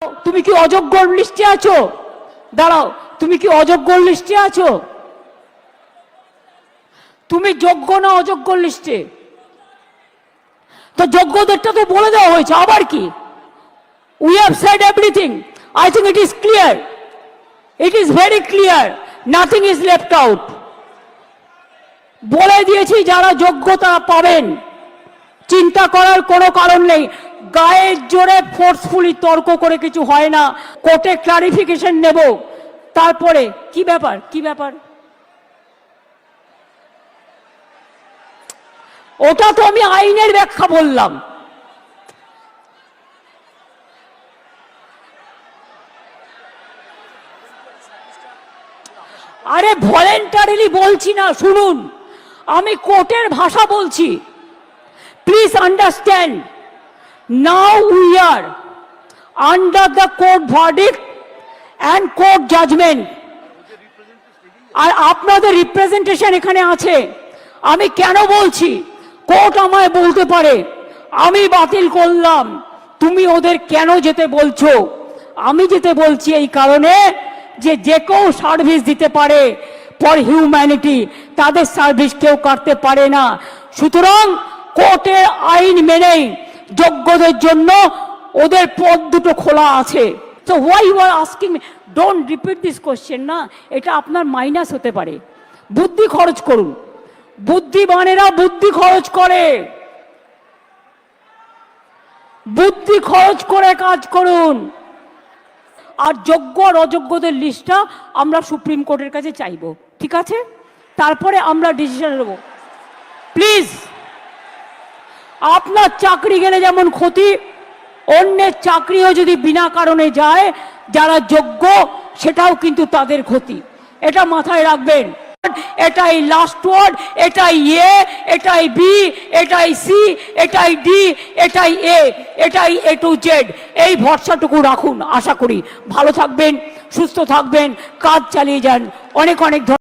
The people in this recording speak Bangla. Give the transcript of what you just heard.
তুমি কি অযোগ্য লিস্টে আছো? দাঁড়াও, তুমি কি অযোগ্য লিস্টে আছো? তুমি যোগ্য না অযোগ্য লিস্টে? তো যোগ্যদেরটা তো বলে দেওয়া হয়েছে, আবার কি? We have said everything. I think it is clear, it is very clear, nothing is left out. বলে দিয়েছি যারা যোগ্য তারা পাবেন, চিন্তা করার কোনো কারণ নেই। গায়ের জোরে ফোর্সফুলি তর্ক করে কিছু হয় না, কোর্টে ক্লারিফিকেশন নেব, তারপরে কি ব্যাপার কি ব্যাপার। ওটা তো আমি আইনের ব্যাখ্যা বললাম। আরে ভলেন্টারিলি বলছি না, শুনুন, আমি কোর্টের ভাষা বলছি। Please understand, now we are under the court verdict and court judgement. আর আপনাদের রিপ্রেজেন্টেশন এখানে আছে। আমি কেন বলছি, কোর্ট আমায় বলতে পারে আমি বাতিল করলাম, তুমি ওদের কেন যেতে বলছো? আমি যেতে বলছি এই কারণে যে যে কেউ সার্ভিস দিতে পারে ফর হিউম্যানিটি, তাদের সার্ভিস কেউ করতে পারে না। সুতরাং কোর্টের আইন মেনেই যোগ্যদের জন্য ওদের পথ দুটো খোলা আছে। তো why you are asking me, don't repeat this question না, এটা আপনার মাইনাস হতে পারে। বুদ্ধি খরচ করুন, বুদ্ধিমানেরা বুদ্ধি খরচ করে, বুদ্ধি খরচ করে কাজ করুন। আর যোগ্য আর অযোগ্যদের লিস্টটা আমরা সুপ্রিম কোর্টের কাছে চাইব, ঠিক আছে? তারপরে আমরা ডিসিশন নেব। প্লিজ, আপনার চাকরি গেলে যেমন ক্ষতি, অন্যের চাকরিও যদি বিনা কারণে যায় যারা যোগ্য, সেটাও কিন্তু তাদের ক্ষতি। এটা মাথায় রাখবেন। এটাই লাস্ট ওয়ার্ড, এটাই এ, এটাই বি, এটাই সি, এটাই ডি, এটাই এ, এটাই এ টু জেড। এই ভরসাটুকু রাখুন। আশা করি ভালো থাকবেন, সুস্থ থাকবেন, কাজ চালিয়ে যান। অনেক অনেক